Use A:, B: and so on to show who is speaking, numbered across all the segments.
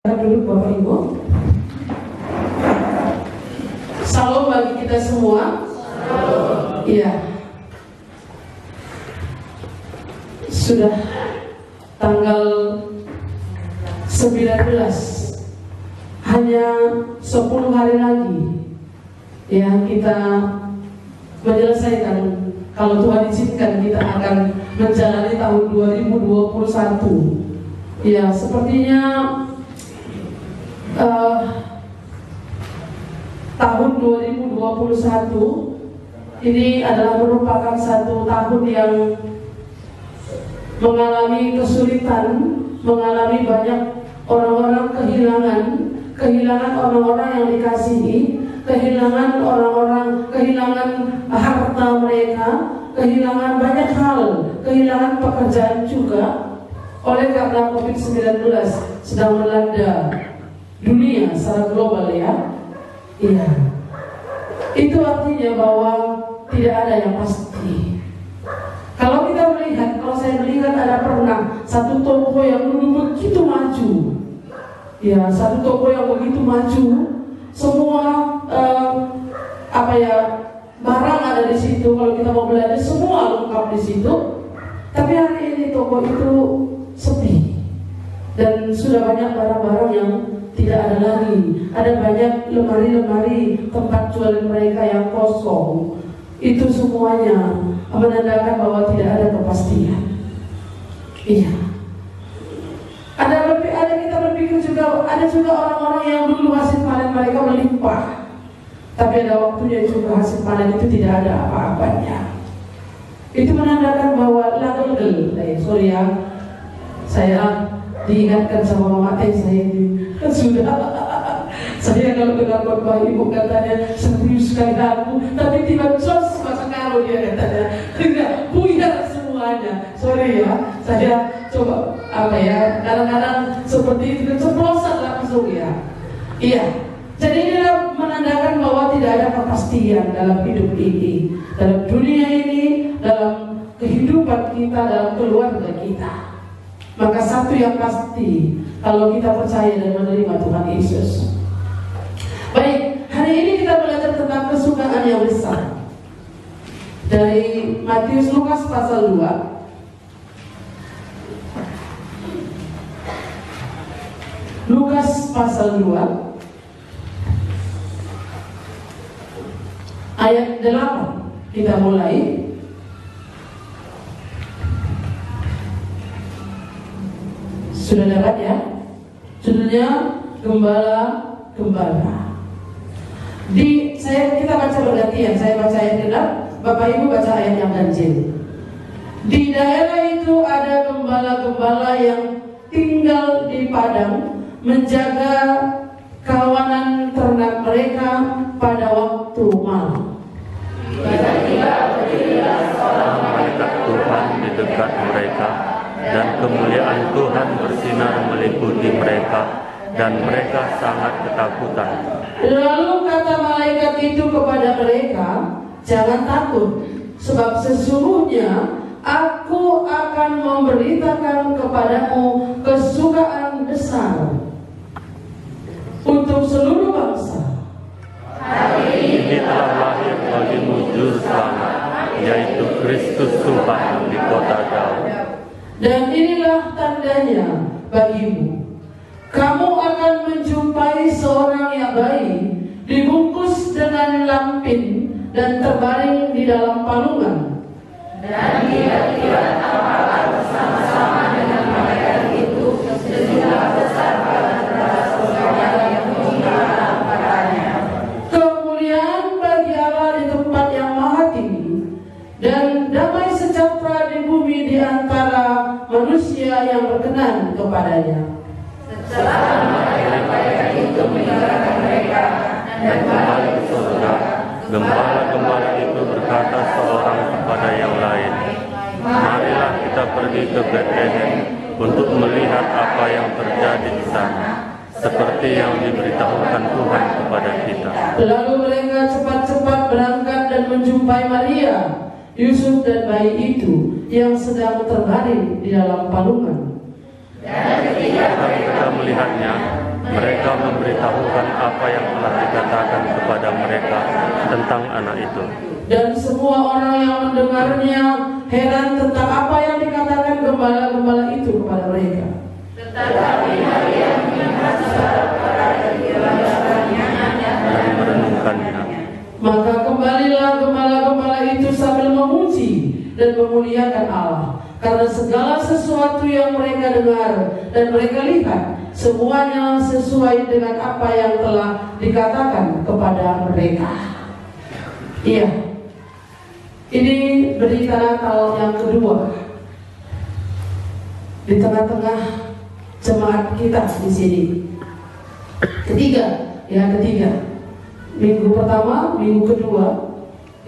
A: Dulu Bapak Ibu, salam bagi kita semua. Iya, sudah tanggal 19, hanya 10 hari lagi ya kita menyelesaikan. Kalau Tuhan izinkan, kita akan menjalani tahun 2021. Ya, sepertinya tahun 2021 ini adalah merupakan satu tahun yang mengalami kesulitan, mengalami banyak orang-orang kehilangan orang-orang yang dikasihi, kehilangan harta mereka, kehilangan banyak hal, kehilangan pekerjaan juga. Oleh karena COVID-19 sedang melanda dunia secara global ya. Iya. Itu artinya bahwa tidak ada yang pasti. Kalau saya melihat ada pernah satu toko yang dulu begitu maju. Ya, satu toko yang begitu maju, semua barang ada di situ. Kalau kita mau belanja semua lengkap di situ. Tapi hari ini toko itu sepi dan sudah banyak barang-barang yang tidak ada lagi. Ada banyak lemari-lemari tempat jualan mereka yang kosong. Itu semuanya menandakan bahwa tidak ada kepastian. Iya. Ada kita berpikir juga, ada juga orang-orang yang dulu hasil panen mereka melimpah, tapi ada waktunya juga hasil panen itu tidak ada apa-apanya. Itu menandakan bahwa saya diingatkan sama mama saya ini sudah. Saya kalau dengar khotbah ibu katanya serius sekali aku, tapi tiba jos masa kalau dia katanya tidak buyar semuanya. Sorry ya, saya coba kadang-kadang seperti itu ceplosan langsung ya. Iya. Jadi ini menandakan bahwa tidak ada kepastian dalam hidup ini, dalam dunia ini, dalam kehidupan kita, dalam keluarga kita. Maka satu yang pasti, kalau kita percaya dan menerima Tuhan Yesus. Baik, hari ini kita belajar tentang kesukaan yang besar. Dari Matius Lukas pasal 2. Lukas pasal 2 ayat 8. Kita mulai. Sudah dapat ya? Judulnya Gembala. Kita baca bergantian. Saya baca ayat genap, Bapak Ibu baca ayat yang ganjil. Di daerah itu ada gembala-gembala yang tinggal di padang, menjaga kawanan ternak mereka pada waktu malam.
B: Tiba-tiba berdirilah seorang malaikat Tuhan di dekat mereka, dan kemuliaan Tuhan bersinar meliputi mereka, dan mereka sangat ketakutan.
A: Lalu kata malaikat itu kepada mereka, jangan takut, sebab sesungguhnya aku akan memberitakan kepadamu kesukaan besar untuk seluruh bangsa.
B: Hari ini telah lahir bagimu juru selamat, yaitu Kristus Tuhan di kota Daud.
A: Dan inilah tandanya bagimu, kamu akan menjumpai seorang yang bayi dibungkus dengan lampin dan terbaring di dalam palungan.
C: Dan tiba-tiba tampaklah bersama-sama dengan malaikat itu sejumlah besar bala-bala surga yang meninggalkan padanya.
A: Kemuliaan bagi Allah di tempat yang maha tinggi, dan damai sejahtera di bumi di antara manusia yang berkenan kepadanya.
C: Setelah malaikat itu meninggalkan mereka dan kembali ke surga,
B: Gembala-gembala itu berkata seorang kepada yang lain, marilah kita pergi ke Bethlehem untuk melihat apa yang terjadi di sana, seperti yang diberitahukan Tuhan kepada kita.
A: Lalu mereka cepat-cepat berangkat dan menjumpai Maria, Yusuf dan bayi itu yang sedang terbaring di dalam palungan.
C: Dan ketika
B: mereka melihatnya, Mereka memberitahukan apa yang telah dikatakan kepada mereka tentang anak itu.
A: Dan semua orang yang mendengarnya heran tentang apa yang dikatakan gembala-gembala itu kepada mereka.
C: Tetapi Maria melihat segala perkara yang dibicarakannya
B: Dan merenungkannya.
A: Maka kembalilah gembala-gembala itu sambil memuji dan memuliakan Allah, karena segala sesuatu yang mereka dengar dan mereka lihat semuanya sesuai dengan apa yang telah dikatakan kepada mereka. Iya, ini berita Natal yang kedua di tengah-tengah jemaat kita di sini. Ketiga. Minggu pertama, minggu kedua,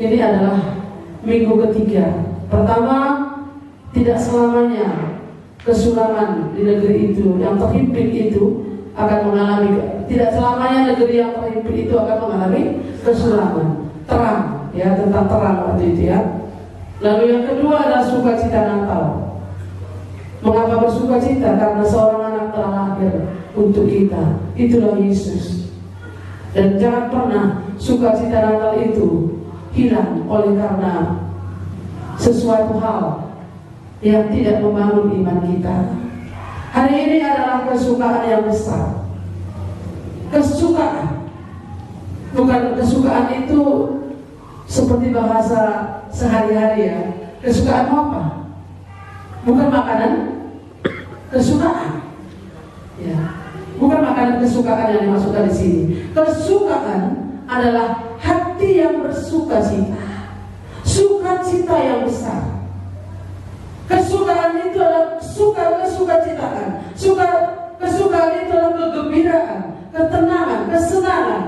A: ini adalah minggu ketiga. Pertama, tidak selamanya kesurangan di negeri itu yang terhimpit itu akan mengalami, tidak selamanya negeri yang terhimpit itu akan mengalami kesurangan. Terang, ya, tentang terang waktu itu ya. Lalu yang kedua adalah sukacita Natal. Mengapa bersukacita? Karena seorang anak telah lahir untuk kita. Itulah Yesus. Dan jangan pernah sukacita Natal itu hilang oleh karena sesuatu hal yang tidak membangun iman kita. Hari ini adalah kesukaan yang besar. Kesukaan, bukan kesukaan itu seperti bahasa sehari-hari ya. Kesukaan apa? Bukan makanan, kesukaan. Ya. Bukan makanan kesukaan yang dimasukkan di sini. Kesukaan adalah hati yang bersukacita, sukacita yang besar. Kesukaan itu adalah kesukacitaan. Kesukaan itu adalah kegembiraan, ketenangan, kesenangan.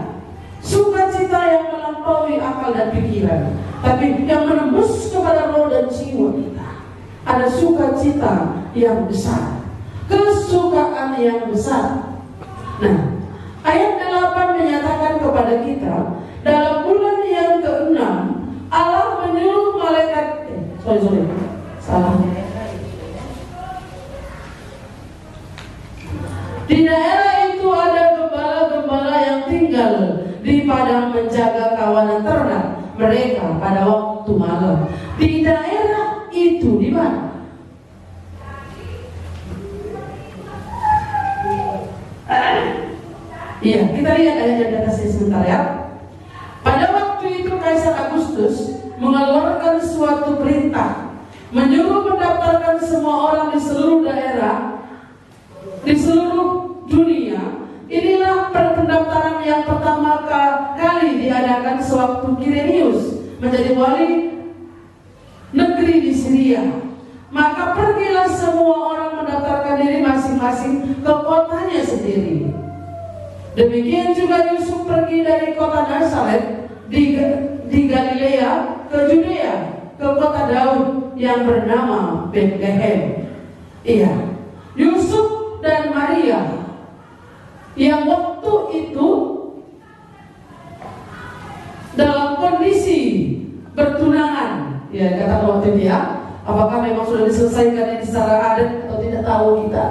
A: Sukacita yang melampaui akal dan pikiran, tapi yang menembus kepada roh dan jiwa kita. Ada sukacita yang besar, kesukaan yang besar. Nah, ayat 8 menyatakan kepada kita, dalam bulan yang ke-6 Allah menyuruh malaikat salah. Di daerah itu ada gembala-gembala yang tinggal di padang menjaga kawanan ternak mereka pada waktu malam. Di daerah itu di mana? Iya, kita lihat ayat yang di atasnya sebentar ya. Pada waktu itu Kaisar Agustus mengeluarkan suatu perintah, menyuruh mendaftarkan semua orang di seluruh daerah, di seluruh dunia. Inilah pendaftaran yang pertama kali diadakan sewaktu Kirenius menjadi wali negeri di Syria. Maka pergilah semua orang mendaftarkan diri masing-masing ke kotanya sendiri. Demikian juga Yusuf pergi dari kota Nazaret di Galilea ke Judea, ke kota Daud yang bernama Bethlehem. Iya, Yusuf dan Maria yang waktu itu dalam kondisi bertunangan, ya kata waktu itu ya. Apakah memang sudah diselesaikan ini secara adat atau tidak tahu kita.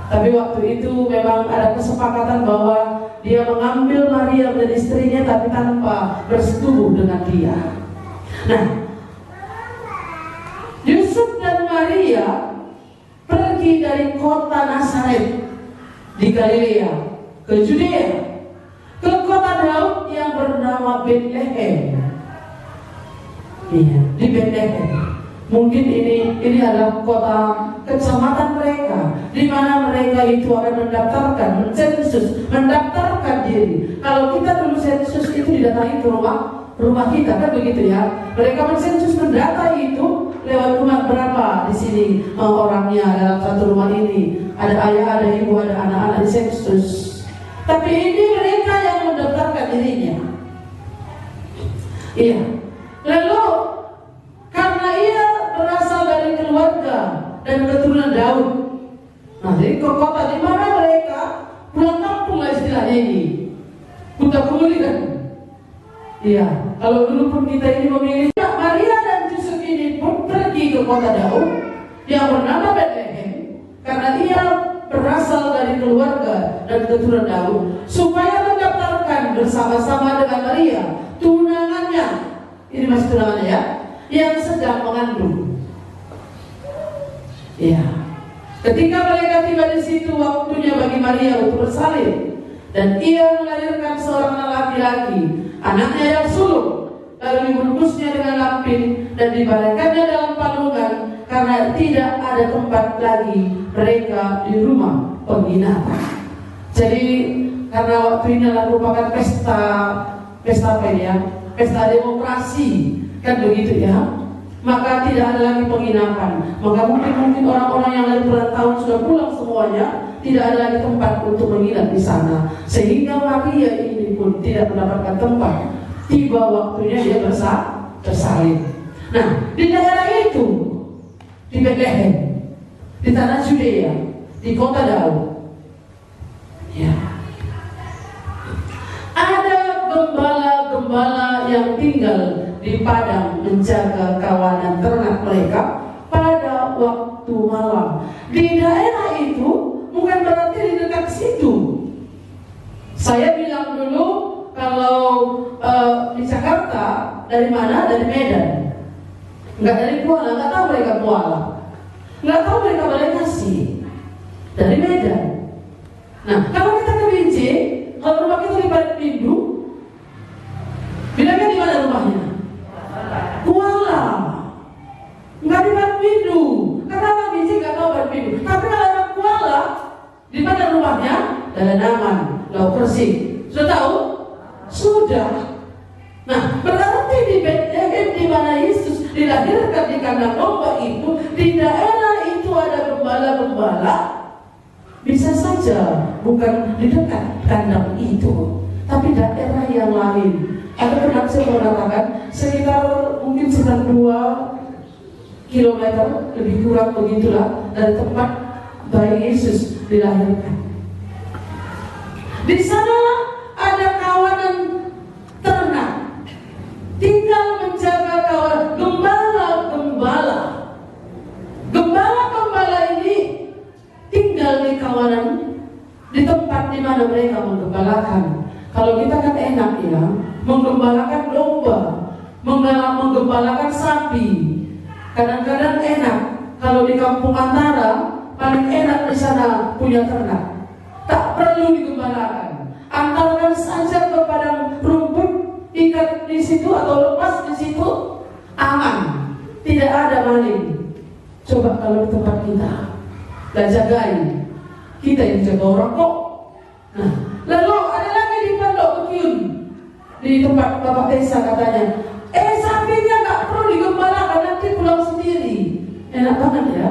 A: Tapi waktu itu memang ada kesepakatan bahwa dia mengambil Maria menjadi istrinya, tapi tanpa bersetubuh dengan dia. Nah, Yusuf dan Maria pergi dari kota Nazaret di Galilea ke Judea, ke kota Daud yang bernama Bethlehem. Iya, di Bethlehem. Mungkin ini adalah kota kecamatan mereka, di mana mereka itu akan mendaftarkan, mensensus, mendaftarkan diri. Kalau kita dulu sensus itu didatangi ke rumah kita, kan begitu ya. Mereka mensensus, mendata itu lewat rumah berapa di sini orangnya dalam satu rumah ini. Ada ayah, ada ibu, ada anak-anak, di sensus. Tapi ini mereka yang mendaftarkan dirinya. Iya. Lalu karena ia berasal dari keluarga dan keturunan Daud, nah jadi ke kota di mana mereka pulang kampung lah istilahnya ini, putar kembali kan? Iya. Kalau dulu pun kita ini memilih, Maria dan Yusuf ini pun pergi ke kota Daud yang bernama Bethlehem karena ia berasal dari keluarga dan keturunan Daud, supaya mendaftarkan bersama-sama dengan Maria, tunangannya. Ini masih tunangannya ya, yang sedang mengandung. Ya, ketika mereka tiba di situ, waktunya bagi Maria untuk bersalin, dan ia melahirkan seorang laki-laki, anaknya yang sulung. Lalu dibungkusnya dengan lampin dan dibaringkannya dalam palungan, karena tidak ada tempat lagi mereka di rumah penginapan. Jadi karena waktu ini adalah merupakan pesta apa ini ya? Pesta demokrasi, kan begitu ya? Maka tidak ada lagi penginapan. Maka mungkin orang-orang yang dari perantauan sudah pulang semuanya, tidak ada lagi tempat untuk menginap di sana. Sehingga Maria ini pun tidak mendapatkan tempat. Tiba waktunya dia bersalin. Nah, di daerah itu, di Bethlehem, di tanah Judea, di kota Daud, ya, ada gembala-gembala yang tinggal di padang menjaga kawanan ternak mereka pada waktu malam. Di daerah itu bukan berarti di dekat situ. Saya bilang dulu kalau di Jakarta dari mana? Dari Medan. Enggak dari Kuala, enggak tahu mereka Kuala. Enggak tahu mereka Bekasi. Dari Medan. Nah, kalau kita ke BJ, kalau rumah kita di Batu Pindu, bilangnya di mana rumahnya? Kuala. Enggak di Batu Pindu. Karena orang BJ enggak tahu Batu Pindu. Tapi kalau orang Kuala, di mana rumahnya? Dalaman, Laut Persik. Sudah tahu? Sudah. Nah, berarti di Bethlehem di mana Yesus dilahirkan di kandang domba itu, di daerah itu ada gembala-gembala. Bisa saja bukan di dekat kandang itu, tapi daerah yang lain. Ada penafsir mengatakan sekitar 2 kilometer lebih kurang begitulah dari tempat bayi Yesus dilahirkan. Di sanalah ada kawanan ternak, tinggal menjaga kawanan gembala-gembala. Gembala-gembala ini tinggal di kawanan, di tempat di mana mereka menggembalakan. Kalau kita kan enak ya, menggembalakan domba, menggembalakan sapi. Kadang-kadang enak. Kalau di kampung antara paling enak di sana punya ternak. Tak perlu digembalakan. Antarkan saja ke padang rumput, ikat di situ atau lepas di situ, aman. Tidak ada maling. Coba kalau di tempat kita, gak jagain, kita yang jaga orang kok. Nah, lalu ada lagi di Pondok Bekyun, di tempat Bapak Desa katanya, sapinya gak perlu digembalakan, nanti pulang sendiri. Enak banget ya,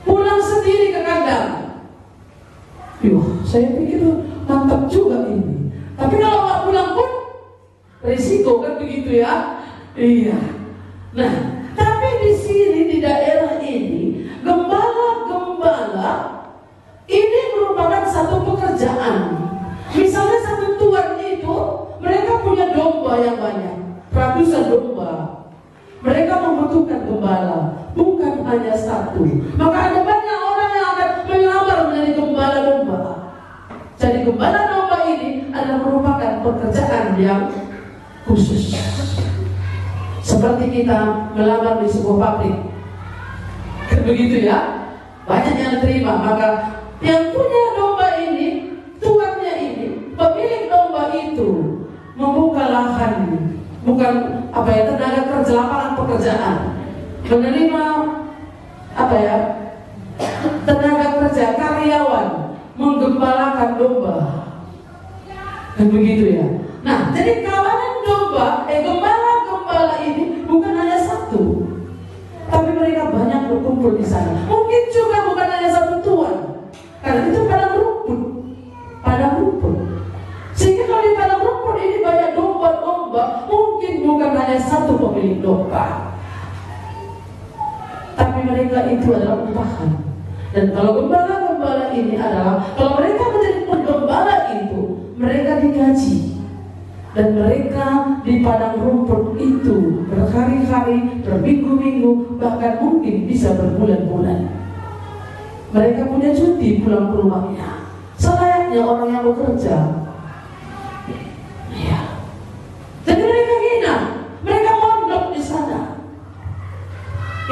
A: pulang sendiri ke kandang. Saya pikir mantap juga ini. Tapi kalau nggak pulang pun risiko kan begitu ya. Iya. Nah, tapi di sini di daerah ini gembala-gembala ini merupakan satu pekerjaan. Misalnya satu tuan itu mereka punya domba yang banyak, ratusan domba. Mereka membutuhkan gembala, bukan hanya satu. Maka ada banyak orang yang akan melamar menjadi gembala domba. Jadi gembala domba ini adalah merupakan pekerjaan yang khusus. Seperti kita melamar di sebuah pabrik, begitu ya, banyak yang terima. Maka yang punya domba ini, tuannya ini, pemilik domba itu membuka lahan, bukan tenaga kerja, lapangan pekerjaan, menerima tenaga kerja, karyawan, menggembalakan domba, dan begitu ya. Nah, jadi kawanan domba, gembala-gembala ini bukan hanya satu, tapi mereka banyak berkumpul di sana. Mungkin juga bukan hanya satu tuan, karena itu padang rumput. Sehingga kalau di padang rumput ini banyak domba-domba, mungkin bukan hanya satu pemilik domba, tapi mereka itu adalah upahan. Dan kalau gembala-gembala ini adalah, kalau mereka menjadi penggembala itu, mereka digaji. Dan mereka di padang rumput itu berhari-hari, berminggu-minggu, bahkan mungkin bisa berbulan-bulan. Mereka punya cuti pulang ke rumahnya, selayaknya orang yang bekerja. Ya. Jadi mereka hina, mereka mondok di sana.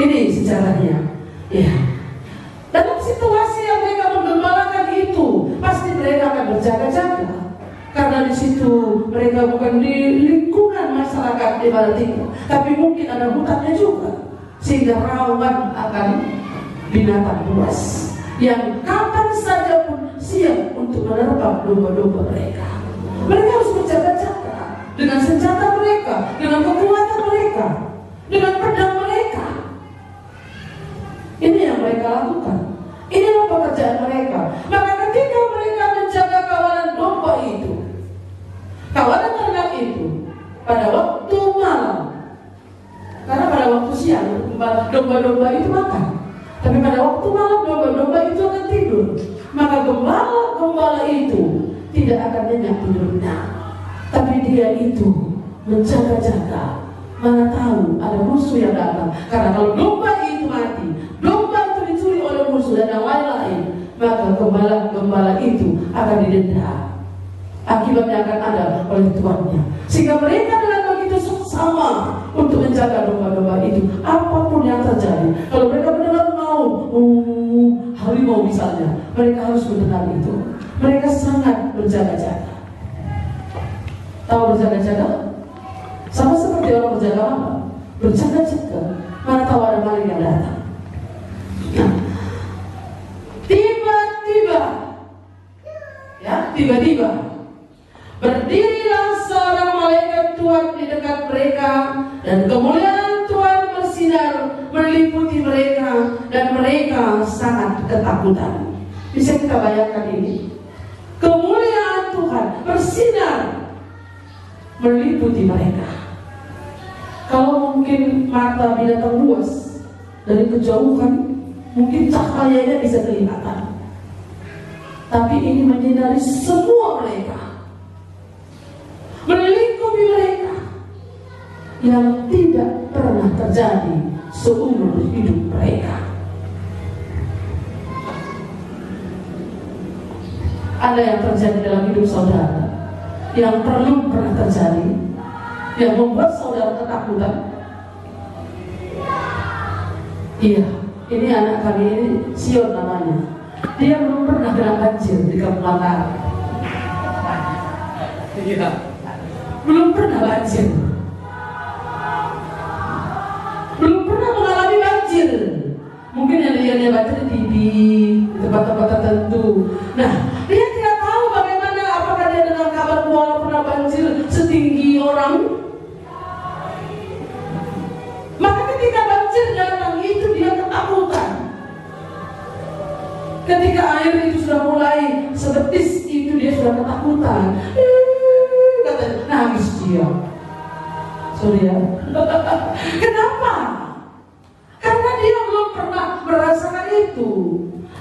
A: Ini sejarahnya. Ya. Dalam situasi yang mereka menggembalakan itu, pasti mereka akan berjaga-jaga. Karena di situ mereka bukan di lingkungan masyarakat di mana tinggal, tapi mungkin ada hutannya juga, sehingga rawan akan binatang buas yang kapan saja pun siap untuk menerkam domba-domba mereka. Mereka harus berjaga-jaga dengan senjata mereka, dengan kekuatan mereka, dengan pedang mereka. Ini yang mereka lakukan. Inilah pekerjaan mereka. Maka ketika mereka menjaga kawanan domba itu, kawanan ternak itu, pada waktu malam, karena pada waktu siang domba-domba itu makan, tapi pada waktu malam domba-domba itu akan tidur. Maka gembala itu tidak akan nyenyak tidurnya, tapi dia itu menjaga-jaga. Mana tahu ada musuh yang datang. Karena kalau domba itu mati, domba itu dicuri oleh musuh dan yang lain-lain, maka gembala itu akan didenda. Akibatnya akan ada oleh tuannya. Sehingga mereka dengan begitu sama untuk menjaga domba-domba itu, apapun yang terjadi. Kalau mereka mendengar harimau misalnya, mereka harus mendengar itu. Mereka sangat berjaga-jaga. Tahu berjaga-jaga? Sama seperti orang berjaga malam, berjaga-jaga. Mana tahu ada maling yang datang. Nah, tiba-tiba berdirilah seorang malaikat Tuhan di dekat mereka, dan kemuliaan Tuhan bersinar meliputi mereka, dan mereka sangat ketakutan. Bisa kita bayangkan ini? Kemuliaan Tuhan bersinar meliputi mereka. Kalau mungkin mata binatang buas dari kejauhan, mungkin cahayanya bisa kelihatan, tapi ini menyinari semua mereka, melingkupi mereka, yang tidak pernah terjadi seumur hidup mereka. Ada yang terjadi dalam hidup saudara yang perlu pernah terjadi, yang membuat saudara ketakutan. Iya, ini anak kami ini, Sion namanya. Dia belum pernah kena banjir di Kampung Mataram. Iya, belum pernah banjir, belum pernah mengalami banjir. Mungkin yang dia baca di TV, di tempat-tempat tertentu. Nah, dia tidak tahu bagaimana, apakah dia dengar kabar bahwa pernah banjir setinggi orang. Maka ketika banjir datang itu dia ketakutan. Ketika air itu sudah mulai sebetis itu dia sudah ketakutan. Katanya nangis dia. Sorry ya. Kenapa? Karena dia belum pernah merasakan itu.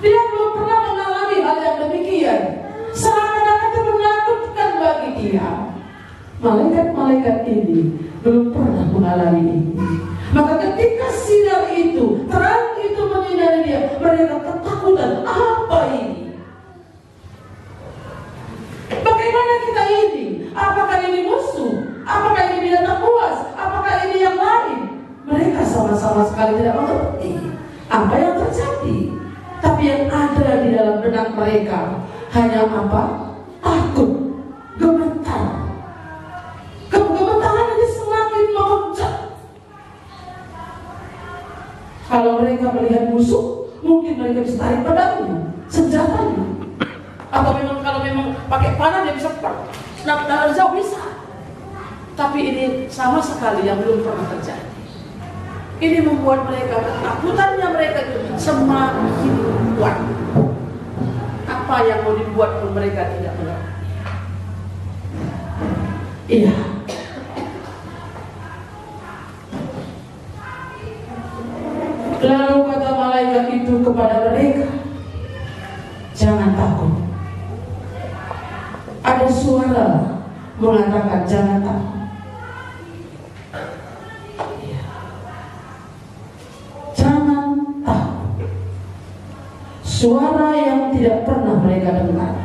A: Dia belum pernah mengalami hal yang demikian. Seakan-akan itu menakutkan bagi dia. Malaikat-malaikat ini belum pernah mengalami ini. Maka ketika sinar itu, terang itu menyinari dia, mereka ketakutan. Apa ini? Bagaimana kita ini? Apakah ini musuh? Apakah ini binatang buas? Apakah ini yang lain? Mereka sama-sama sekali tidak mengerti apa yang terjadi. Tapi yang ada di dalam benak mereka hanya apa? Takut, gemetar. Gemetaran ini semakin memuncak. Kalau mereka melihat musuh, mungkin mereka bisa tarik pedangnya, senjatanya. Atau memang kalau memang pakai panah dia bisa snap dari jauh bisa. Tapi ini sama sekali yang belum pernah terjadi. Ini membuat mereka ketakutannya mereka itu semakin kuat. Apa yang mau dibuat pun mereka tidak mengerti. Iya. Lalu kata malaikat itu kepada mereka, jangan takut. Ada suara mengatakan jangan takut. suara yang tidak pernah mereka dengar,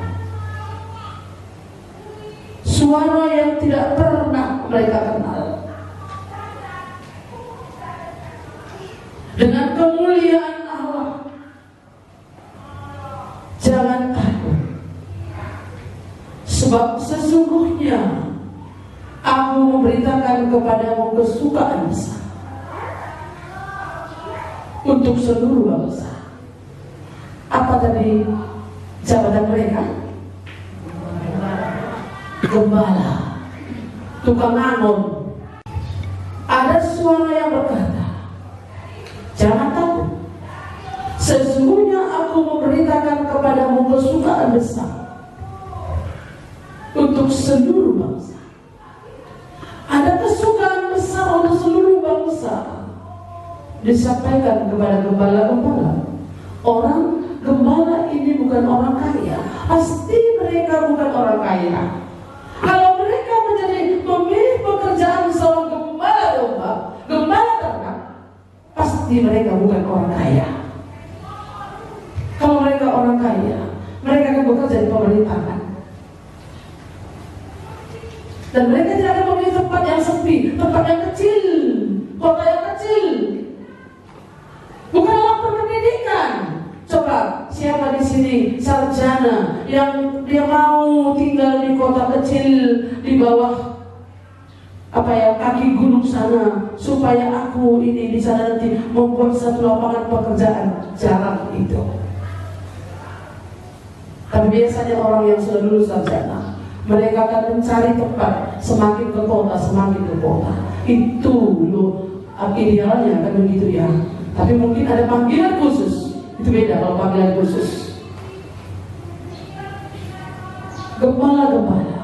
A: suara yang tidak pernah mereka kenal. Dengan kemuliaan Allah, jangan takut, sebab sesungguhnya aku memberitakan kepadamu kesukaan besar untuk seluruh bangsa. Apa tadi jabatan mereka? Gembala, tukang angon. Ada suara yang berkata, jangan takut, sesungguhnya aku memberitakan kepadamu kesukaan besar untuk seluruh bangsa. Ada kesukaan besar untuk seluruh bangsa disampaikan kepada gembala-gembala. Orang gembala ini bukan orang kaya, pasti mereka bukan orang kaya. Kalau mereka memilih pekerjaan seorang gembala domba, gembala ternak, pasti mereka bukan orang kaya. Kalau mereka orang kaya, mereka akan bekerja di pemerintahan. Dan mereka tidak akan memilih tempat yang sepi, tempat yang kecil, kota yang kecil. Bukan orang berpendidikan. Coba siapa di sini sarjana yang dia mau tinggal di kota kecil di bawah kaki gunung sana, supaya aku ini di sana nanti membuat satu lapangan pekerjaan. Jarang itu. Tapi biasanya orang yang sudah lulus sarjana, mereka akan mencari tempat semakin ke kota. Itu loh idealnya kan begitu ya. Tapi mungkin ada panggilan khusus. Itu beda kalau panggilan khusus. Gembala-gembala,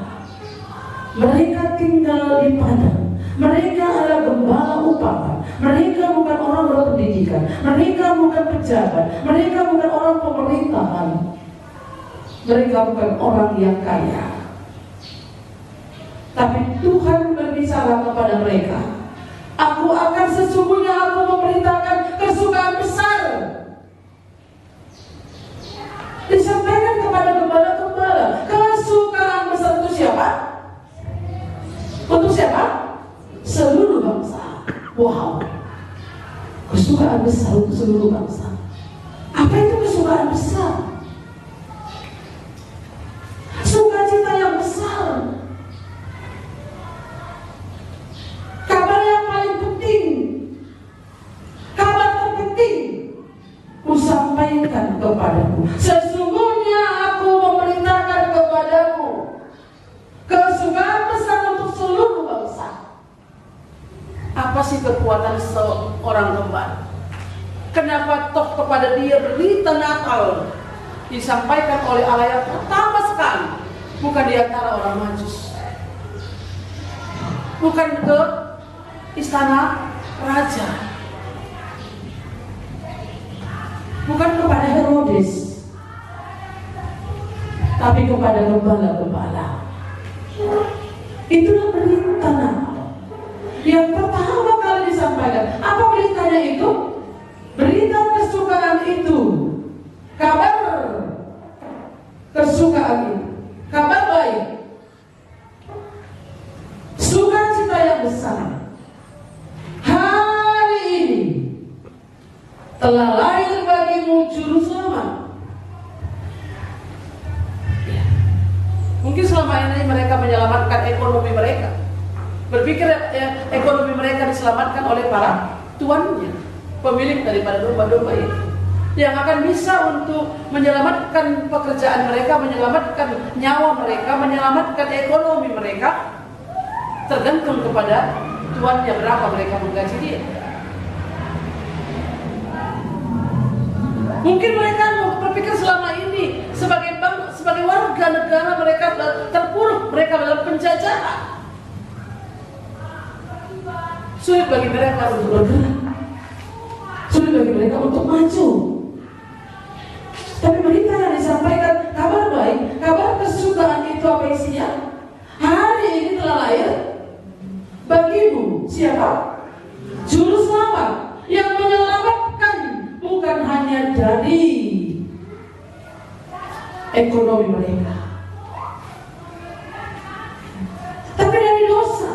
A: mereka tinggal di padang. Mereka adalah gembala upahan. Mereka bukan orang berpendidikan. Mereka bukan pejabat. Mereka bukan orang pemerintahan. Mereka bukan orang yang kaya. Tapi Tuhan berbicara kepada mereka, sesungguhnya aku memerintahkan kesukaan besar. Disampaikan kepada gembala-gembala, kesukaan besar untuk siapa? Untuk siapa? Seluruh bangsa. Wow, kesukaan besar untuk seluruh bangsa. Apa itu kesukaan besar? Sukacita yang besar. Kabar yang paling penting, kabar terpenting, kusampaikan kepadamu. Sesungguhnya aku memerintahkan kepadamu kesukaan besar untuk seluruh bangsa. Apa sih kekuatan seorang gembala? Kenapa toh kepada dia berita Natal disampaikan oleh Allah yang pertama sekali, bukan di antara orang Majus, bukan ke istana raja, bukan kepada Herodes, tapi kepada gembala-gembala. Itulah berita Natal yang pertama kali disampaikan. Apa beritanya itu? Berita kesukaan itu, kabar kesukaan itu, kabar baik, sukacita yang besar. Hari ini telah lahir bagimu juru selamat. Ya. Mungkin selama ini mereka menyelamatkan ekonomi mereka, berpikir ekonomi mereka diselamatkan oleh para tuannya, pemilik daripada domba-domba itu, yang akan bisa untuk menyelamatkan pekerjaan mereka, menyelamatkan nyawa mereka, menyelamatkan ekonomi mereka, tergantung kepada tuannya berapa mereka menggaji dia. Mungkin mereka berpikir selama ini sebagai warga negara mereka terpuruk, mereka dalam penjajahan. Sulit bagi mereka untuk bergerak, sulit bagi mereka untuk maju. Tapi berita yang disampaikan, kabar baik, kabar kesukaan itu apa isinya? Hari ini telah lahir bagimu siapa? Juru selamat yang menyelamatkan bukan hanya dari ekonomi mereka. Tapi dari dosa.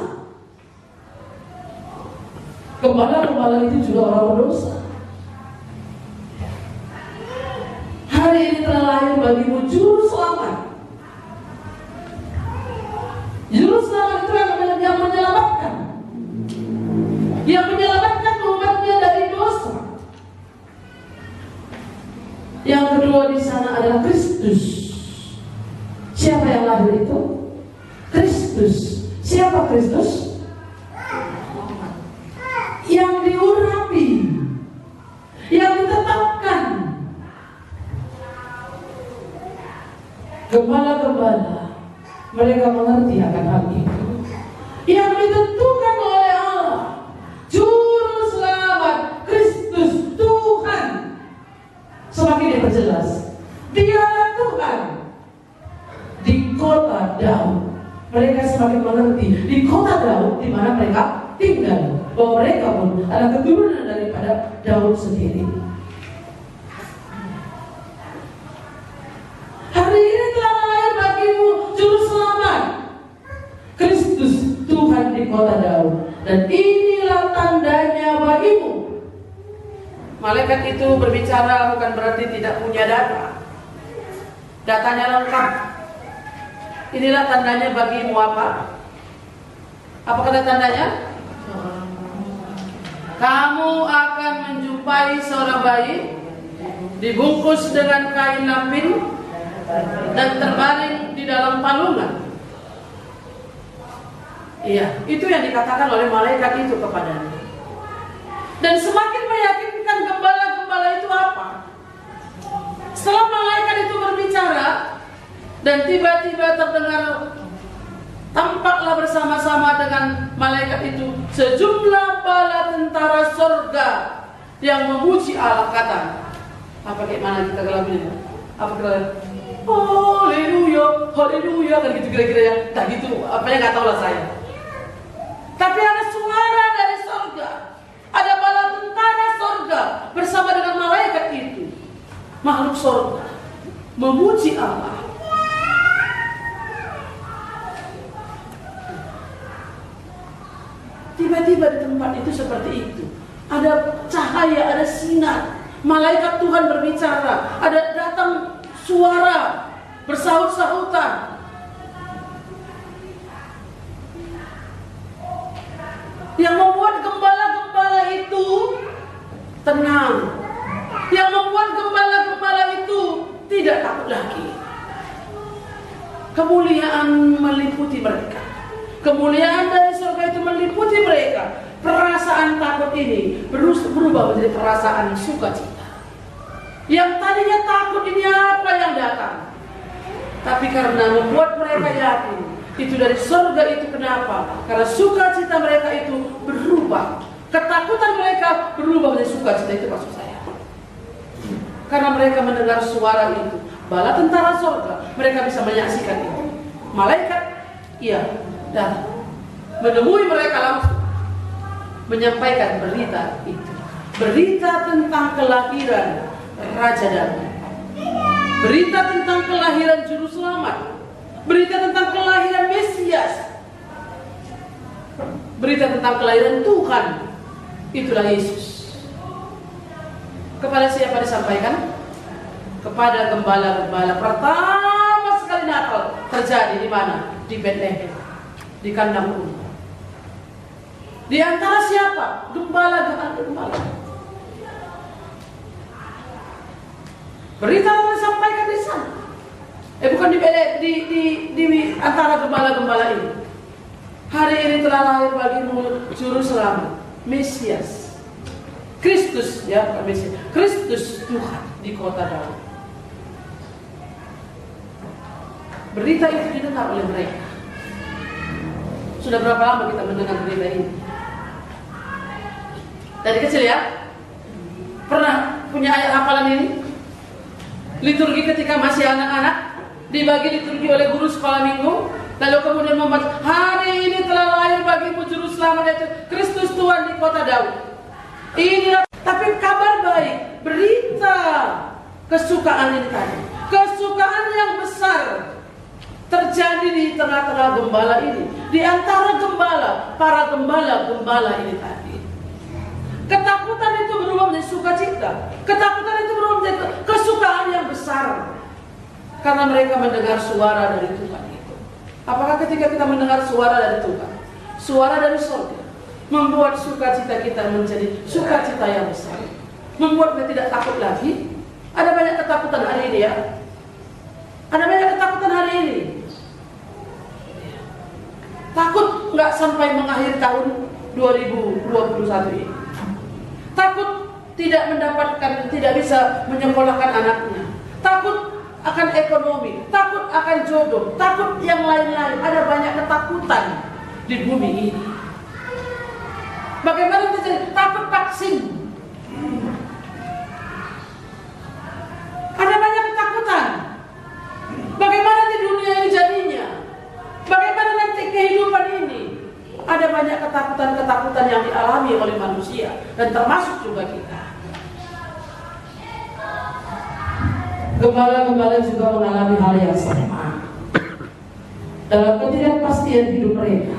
A: Gembala-gembala itu juga orang berdosa. Hari ini telah lahir bagimu juru selamat. Juru selamat itu yang menyelamatkan. Yang menyelamatkan umatnya dari dosa. Yang kedua di sana adalah Kristus. Siapa yang lahir itu? Kristus. Siapa Kristus? Yang diurapi, yang ditetapkan. Gembala-gembala mereka mengerti akan hal itu. Yang ditentukan oleh Allah, Juru Selamat Kristus Tuhan. Semakin diperjelas, Dialah Tuhan. Di kota Daud, mereka semakin mengerti. Di kota Daud, di mana mereka tinggal, bahwa mereka pun adalah keturunan daripada Daud sendiri. Hari ini telah lahir bagimu Juru Selamat Kristus Tuhan di kota Daud, dan inilah tandanya bagimu. Malaikat itu berbicara bukan berarti tidak punya data. Datanya lengkap. Inilah tandanya bagimu apa? Apa kata tandanya? Kamu akan menjumpai seorang bayi dibungkus dengan kain lapin dan terbaring di dalam palungan. Iya, itu yang dikatakan oleh malaikat itu kepadanya. Dan semakin meyakinkan gembala-gembala itu apa? Setelah malaikat itu berbicara dan tiba-tiba terdengar, tampaklah bersama-sama dengan malaikat itu sejumlah bala tentara surga yang memuji Allah. Kata, apa kayak mana kita ngelakuin? Apa kita? Haleluya, haleluya, kan gitu kira-kira ya. Tak gitu, apanya nggak tahu lah saya. Tapi ada suara dari surga, ada bala tentara surga bersama dengan malaikat itu, makhluk surga memuji Allah. Tiba-tiba di tempat itu seperti itu, ada cahaya, ada sinar, malaikat Tuhan berbicara, ada datang suara bersaut-sautan. Yang membuat gembala-gembala itu tenang, yang membuat gembala-gembala itu tidak takut lagi. Kemuliaan meliputi mereka. Kemuliaan dari surga itu meliputi mereka. Perasaan takut ini berubah menjadi perasaan sukacita. Yang tadinya takut, ini apa yang datang? Tapi karena membuat mereka yakin itu dari surga itu. Kenapa? Karena sukacita mereka itu berubah. Ketakutan mereka berubah menjadi sukacita, itu maksud saya. Karena mereka mendengar suara itu, bala tentara surga, mereka bisa menyaksikan itu. Malaikat, iya, dan menemui mereka langsung, menyampaikan berita itu. Berita tentang kelahiran Raja Daud. Berita tentang kelahiran Juru Selamat. Berita tentang kelahiran Mesias. Berita tentang kelahiran Tuhan. Itulah Yesus. Kepada siapa disampaikan? Kepada gembala-gembala. Pertama sekali Natal terjadi di mana? Di Bethlehem, di kandang domba. Di antara siapa? Gembala-gembala. Berita yang disampaikan di sana. Bukan di antara gembala-gembala ini. Hari ini telah lahir bagimu Juru Selamat, Mesias, Kristus, ya, bukan Mesias, Kristus Tuhan di kota Daud. Berita itu didengar oleh mereka. Sudah berapa lama kita mendengar berita ini? Dari kecil ya? Pernah punya ayat hafalan ini? Liturgi ketika masih anak-anak, dibagi liturgi oleh guru sekolah minggu, lalu kemudian membaca, hari ini telah lahir bagimu Juru Selamat, yaitu Kristus Tuhan di kota Daud. Inilah, tapi kabar baik, berita kesukaan ini tadi, kesukaan yang besar terjadi di tengah-tengah gembala ini, di antara gembala, para gembala ini tadi. Ketakutan itu berubah menjadi sukacita. Ketakutan itu berubah menjadi kesukaan yang besar karena mereka mendengar suara dari Tuhan itu. Apakah ketika kita mendengar suara dari Tuhan, suara dari surga, membuat sukacita kita menjadi sukacita yang besar, membuat kita tidak takut lagi? Ada banyak ketakutan hari ini ya. Ada banyak ketakutan hari ini. Takut nggak sampai mengakhiri tahun 2021 ini. Takut tidak mendapatkan, tidak bisa menyekolahkan anaknya. Takut akan ekonomi, takut akan jodoh, takut yang lain-lain. Ada banyak ketakutan di bumi ini. Bagaimana terjadi? Takut vaksin. Ada banyak ketakutan. Bagaimana di dunia ini jadinya? Bagaimana nanti kehidupan ini? Ada banyak ketakutan-ketakutan yang dialami oleh manusia dan termasuk juga kita. Gembala-gembala juga mengalami hal yang sama. Dalam ketidakpastian hidup mereka,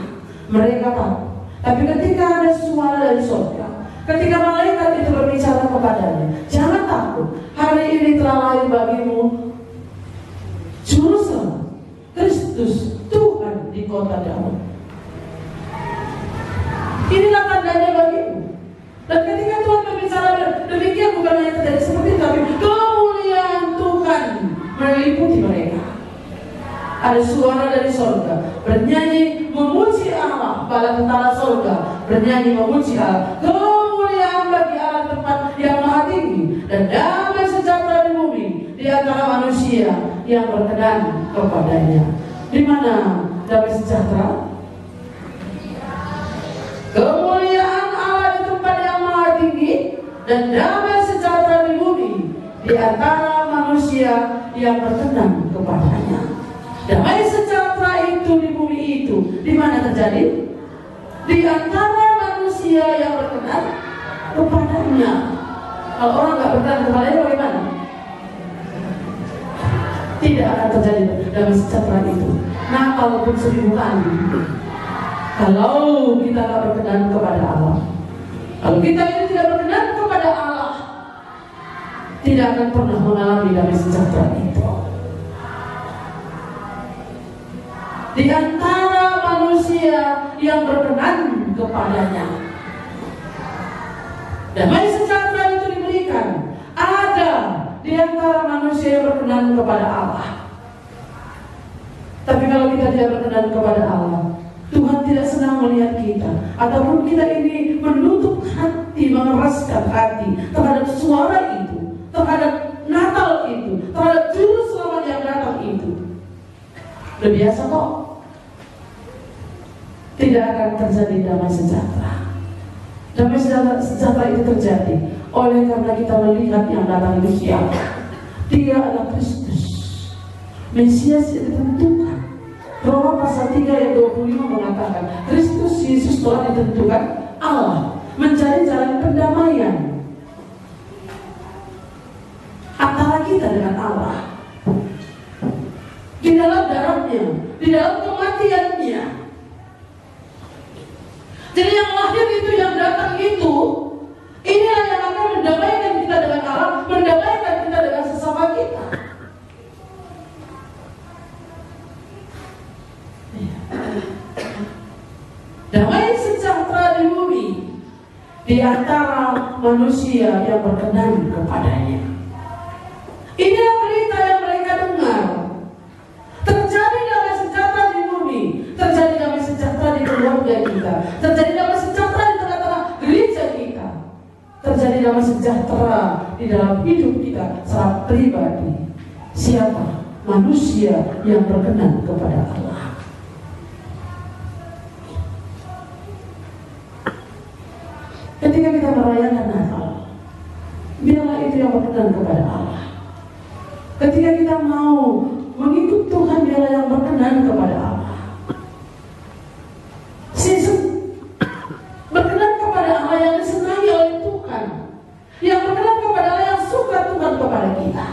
A: mereka tahu. Tapi ketika ada suara dari surga, ketika malaikat itu berbicara kepadanya, jangan takut, hari ini telah lahir bagimu Juru Selamat, Kristus Tuhan di kota Daud. Inilah tandanya bagimu. Dan ketika Tuhan berbicara demikian, bukan hanya terjadi seperti itu, tapi kemuliaan Tuhan meliputi mereka. Ada suara dari surga bernyanyi memuji Allah, bala tentara surga bernyanyi memuji Allah. Kemuliaan bagi Allah tempat yang maha tinggi, dan damai sejahtera di bumi di antara manusia yang berkenan kepadanya. Di mana damai sejahtera? Kemuliaan Allah di tempat yang maha tinggi dan damai sejahtera di bumi di antara manusia yang berkenan kepadanya. Damai sejahtera itu di bumi itu di mana terjadi? Di antara manusia yang berkenan kepadanya. Kalau orang nggak berkenan kepadanya bagaimana? Tidak akan terjadi damai sejahtera itu. Nah, kalaupun 1000 kali, kalau kita nggak berkenan kepada Allah, kalau kita ini tidak berkenan kepada Allah, tidak akan pernah mengalami damai sejahtera itu. Di antara manusia yang berkenan kepadanya, damai sejahtera itu diberikan. Ada di antara manusia yang berkenan kepada Allah. Tapi kalau kita tidak berkenan kepada Allah, Tuhan tidak senang melihat kita, ataupun kita ini menutup hati, mengeraskan hati terhadap suara itu, terhadap Natal itu, terhadap Juru Selamat yang datang itu. Udah biasa kok. Tidak akan terjadi damai sejahtera. Damai sejahtera itu terjadi oleh karena kita melihat yang datang itu siapa. Dia adalah Kristus, Mesias yang ditentukan. Roma pasal 3 ayat 25 mengatakan Kristus Yesus telah ditentukan Allah menjadi jalan pendamaian antara kita dengan Allah. Di dalam darahnya, di dalam kematiannya. Jadi yang lahir itu, yang datang itu, inilah yang akan mendamaikan kita dengan Allah, mendamaikan kita dengan sesama kita. Damai sejahtera di bumi di antara manusia yang berkenan kepadanya. Inilah berita yang mereka dengar. Terjadi damai sejahtera di bumi, terjadi damai sejahtera di keluarga kita, terjadi damai sejahtera di tengah-tengah gereja kita, terjadi damai sejahtera di dalam hidup kita secara pribadi. Siapa? Manusia yang berkenan kepada Allah. Ketika kita merayakan Natal, biarlah itu yang berkenan kepada Allah. Ketika kita mau mengikut Tuhan, biarlah yang berkenan kepada Allah. Season berkenan kepada Allah yang disenangi oleh Tuhan, yang berkenan kepada Allah yang suka Tuhan kepada kita.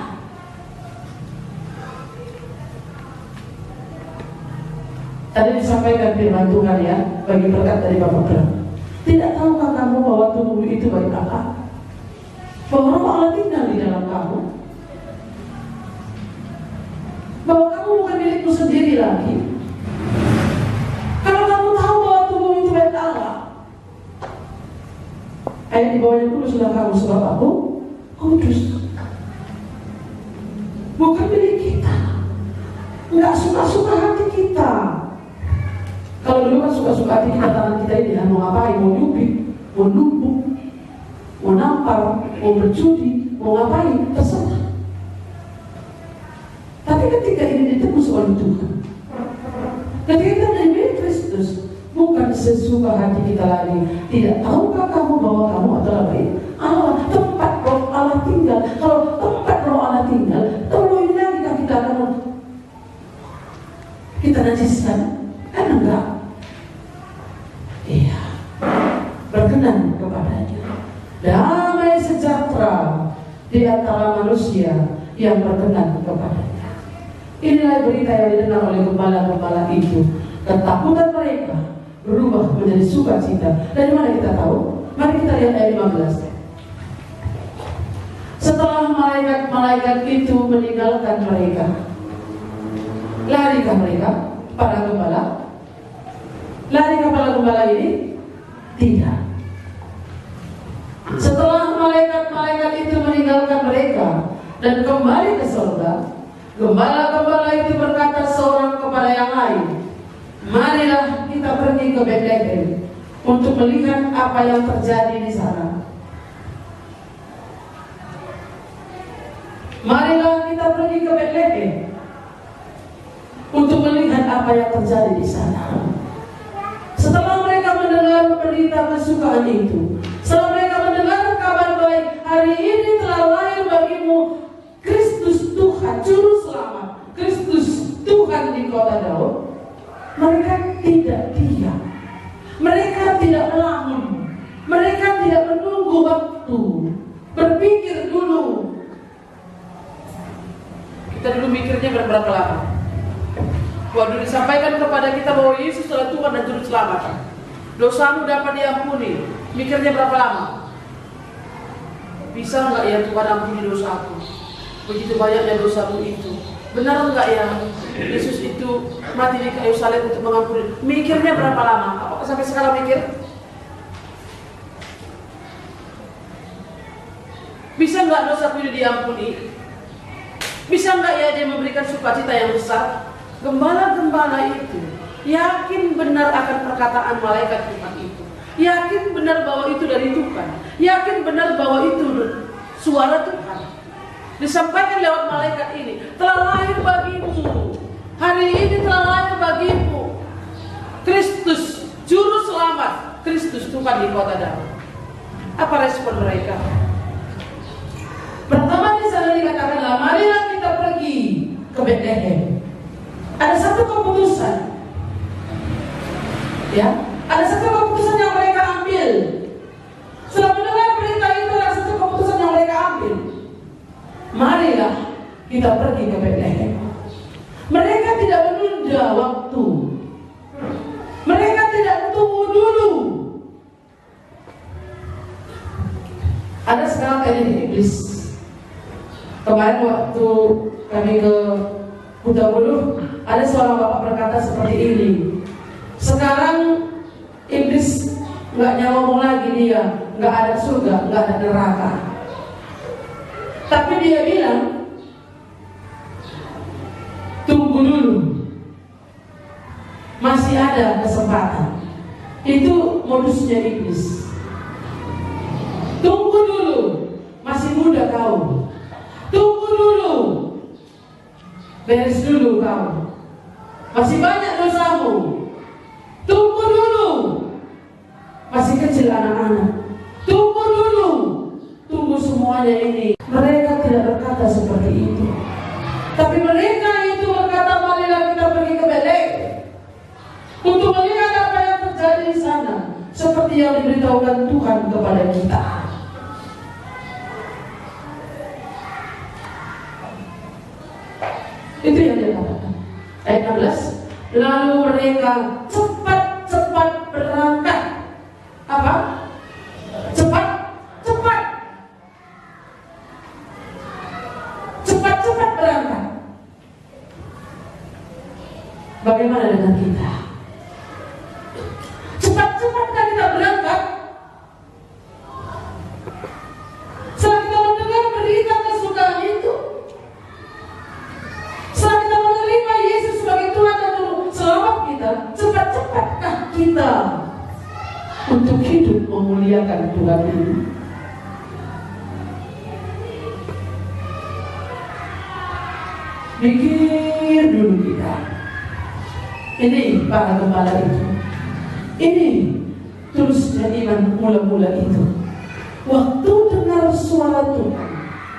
A: Tadi disampaikan firman Tuhan ya, bagi berkat dari Bapak Bram. Tidak tahukah kamu bahwa tubuh itu bait Allah? Bahwa Roh Allah tinggal di dalam kamu? Bahwa kamu bukan milikmu sendiri lagi? Kalau kamu tahu bahwa tubuh itu bait Allah, ayat di bawahnya dulu sudah kamu sebab aku kudus. Bukan milik kita. Nggak suka-suka hati kita. Kalau dulu kan suka-suka hati kita, tangan kita ini mau ngapain, mau nyubit, mau numpuk, mau nampar, mau berjudi, mau ngapain, terserah. Tapi ketika ini ditebus oleh Tuhan, ketika kita menjadi milik Kristus, bukan sesuka hati kita lagi. Tidak tahukah kamu bahwa kamu adalah bait Allah, tempat Roh Allah tinggal. Kalau tempat Roh Allah tinggal, terlalu ini lagi kita akan kita najiskan? Kan enggak. Iya, berkenan kepadanya. Damai sejahtera di antara manusia yang berkenan kepadanya. Inilah berita yang didengar oleh gembala-gembala itu. Ketakutan mereka berubah menjadi sukacita. Dari mana kita tahu? Mari kita lihat ayat 15. Setelah malaikat-malaikat itu meninggalkan mereka, larikah mereka para gembala? Larikah para gembala ini? Tidak. Setelah malaikat-malaikat itu meninggalkan mereka dan kembali ke surga, gembala-gembala itu berkata seorang kepada yang lain, marilah kita pergi ke Betlehem untuk melihat apa yang terjadi di sana. Marilah kita pergi ke Betlehem untuk melihat apa yang terjadi di sana. Setelah mereka mendengar berita kesukaan itu, setelah mereka mendengar kabar baik, hari ini telah lahir bagimu Kristus Tuhan, Juru Selamat, Kristus Tuhan di kota Daud, mereka tidak diam, mereka tidak melamun, mereka tidak menunggu waktu, berpikir dulu. Kita dulu mikirnya berapa lama? Waktu disampaikan kepada kita bahwa Yesus adalah Tuhan dan Juru Selamat, dosamu dapat diampuni, mikirnya berapa lama? Bisa nggak ya Tuhan ampuni dosaku? Begitu banyaknya dosamu itu. Benar nggak ya Yesus itu mati di kayu salib untuk mengampuni? Mikirnya berapa lama? Apakah sampai sekarang mikir? Bisa nggak dosaku ini diampuni? Bisa nggak ya dia memberikan sukacita yang besar? Gembala-gembala itu yakin benar akan perkataan malaikat Tuhan itu, yakin benar bahwa itu dari Tuhan, yakin benar bahwa itu suara Tuhan. Disampaikan lewat malaikat ini, telah lahir bagimu, hari ini telah lahir bagimu Kristus Juru Selamat, Kristus Tuhan di kota Daud. Apa respon mereka? Pertama di sana dikatakanlah, marilah kita pergi ke Betlehem. Ada satu keputusan, ya, ada satu keputusan yang mereka ambil. Setelah mendengar berita itu, ada satu keputusan yang mereka ambil. Marilah kita pergi ke Betlehem. Mereka tidak menunda waktu. Mereka tidak tunggu dulu. Ada sekarang kayaknya iblis. Kemarin waktu kami ke Kuta Buluh, ada seorang bapak berkata seperti ini. Sekarang iblis nggak ngomong lagi, dia nggak ada surga, nggak ada neraka. Tapi dia bilang, tunggu dulu, masih ada kesempatan. Itu modusnya iblis. Tunggu dulu, masih muda kau. Tunggu dulu, beres dulu kau, masih banyak dosamu. Tunggu dulu, masih kecil anak-anak. Tunggu dulu, tunggu semuanya ini. Mereka tidak berkata seperti itu, tapi mereka itu berkata, marilah kita pergi ke Betlehem untuk melihat apa yang terjadi di sana, seperti yang diberitahukan Tuhan kepada kita. Itu yang dia katakan. Ayat 16. Lalu mereka cepat-cepat berangkat. Apa? Cepat-cepat berangkat. Bagaimana dengan kita? Cepat-cepatkah kita berangkat? Setelah kita mendengar berita kesukaan itu, setelah kita menerima Yesus sebagai Tuhan dan Juru Selamat kita, cepat-cepatkah kita untuk hidup memuliakan Tuhan ini? Pikir dulu kita. Ini para gembala itu. Ini tulusnya iman mula-mula itu. Waktu dengar suara Tuhan,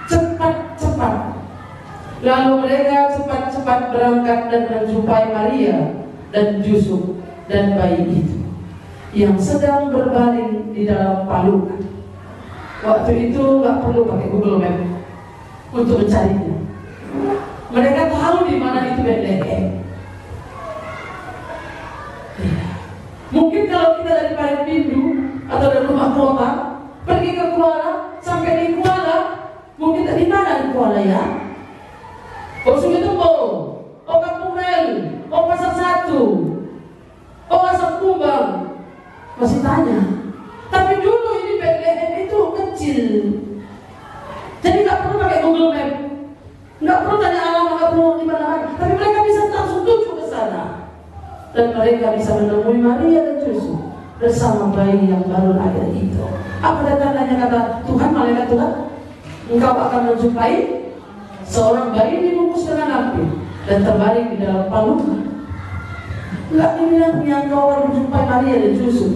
A: cepat-cepat. Lalu mereka cepat-cepat berangkat dan menjumpai Maria dan Yusuf dan bayi itu yang sedang berbaring di dalam palungan. Waktu itu nggak perlu pakai Google Map untuk mencarinya. Mereka tahu di mana itu Bethlehem. Mungkin kalau kita dari Parepindu atau dari rumah kota pergi ke Kuala, sampai di Kuala, mungkin di mana di Kuala ya? Oh Sumitumbo, oh Kampung Rel, oh Pasar Satu, oh Asam Kumbang, masih tanya. Tapi dulu ini Bethlehem itu kecil, jadi nggak perlu pakai Google Map, nggak perlu tanya alamat, nggak perlu di mana-mana. Tapi mereka bisa langsung tuju ke sana. Dan mereka bisa menemui Maria dan Yusuf bersama bayi yang baru lahir itu. Apa tandanya kata Tuhan, malaikat Tuhan? Engkau akan menjumpai seorang bayi dibungkus dengan lampin dan terbaring di dalam palungan. Enggak dibilang yang kau akan menjumpai Maria dan Yusuf.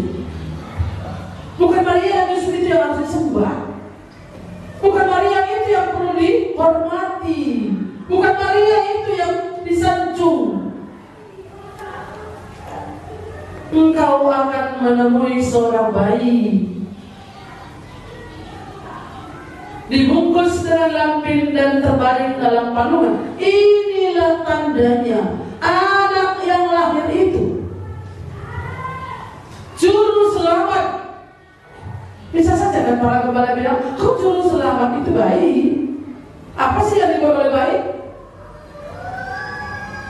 A: Bukan Maria dan Yusuf itu yang harus disembah. Bukan Maria itu yang perlu dihormati. Bukan Maria itu yang disanjung. Engkau akan menemui seorang bayi dibungkus dengan lampin dan terbaring dalam palungan. Inilah tandanya anak yang lahir itu Juru Selamat. Bisa saja kan para gembala bilang, kok Juru Selamat itu bayi? Apa sih yang dibawa oleh bayi?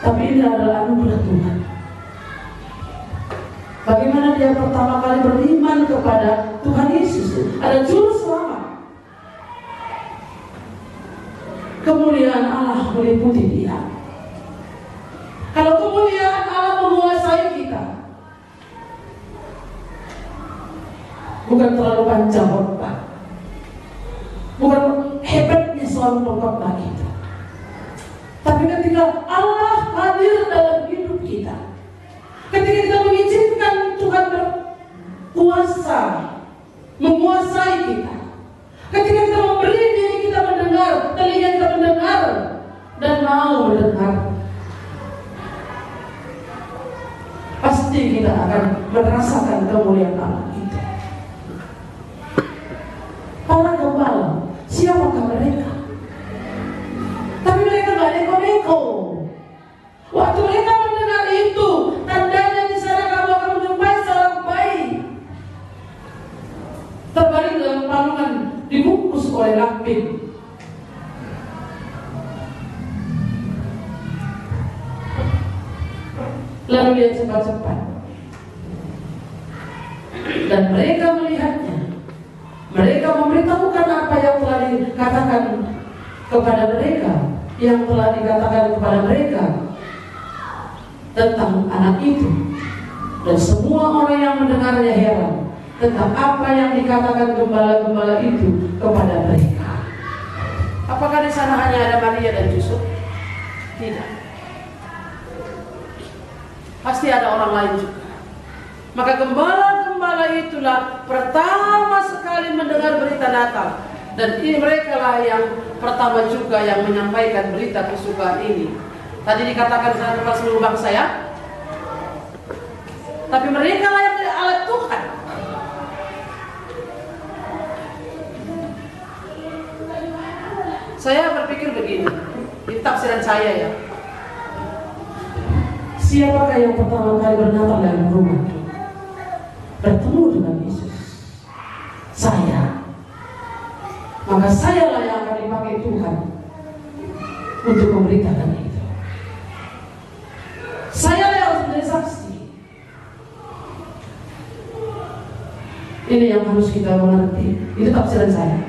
A: Tapi ini adalah anugerah Tuhan. Bagaimana dia pertama kali beriman kepada Tuhan Yesus? Ada Juru Selamat. Kemuliaan Allah meliputi dia. Kalau kemuliaan Allah menguasai kita, bukan terlalu panjang khotbah, bukan hebatnya soal khotbah kita, tapi ketika Allah hadir dalam hidup kita, ketika kita mengizinkan Tuhan berkuasa menguasai kita, ketika kita memberi diri kita mendengar, telinga kita mendengar dan mau mendengar, pasti kita akan merasakan kemuliaan Allah itu. Para gembala, siapakah mereka? Tapi mereka gak neko-neko. Waktu mereka mendengar itu, tandanya di sana kamu akan menjumpai seorang bayi terbaring dalam palungan, dibungkus oleh lampin. Lalu dia cepat-cepat, dan mereka melihatnya. Mereka memberitahukan apa yang telah dikatakan kepada mereka, yang telah dikatakan kepada mereka tentang anak itu. Dan semua orang yang mendengarnya heran tentang apa yang dikatakan gembala-gembala itu kepada mereka. Apakah di sana hanya ada Maria dan Yusuf? Tidak. Pasti ada orang lain juga. Maka gembala-gembala itulah pertama sekali mendengar berita Natal. Dan ini mereka lah yang pertama juga yang menyampaikan berita kesukaan ini. Tadi dikatakan sana tempat seluruh bangsa ya. Tapi mereka lah yang dari alat Tuhan. Saya berpikir begini, di tafsiran saya ya. Siapakah yang pertama kali bernatal dalam rumah? Bertemu dengan Yesus. Saya. Maka sayalah yang akan dipakai Tuhan untuk memberitakan itu. Saya yang harus menjadi saksi. Ini yang harus kita mengerti. Itu tafsiran saya.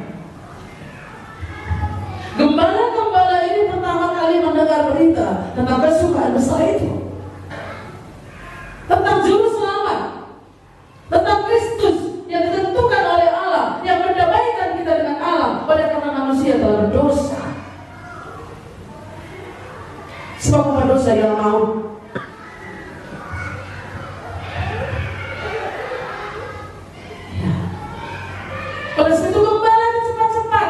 A: Gembala-gembala ini pertama kali mendengar berita tentang kesukaan besar itu, tentang juru selamat, tentang Kristus yang ditentukan oleh Allah, yang mendamaikan kita dengan Allah oleh karena manusia telah berdosa. Sebab berdosa yang mau. Oleh sebab itu gembala itu cepat-cepat.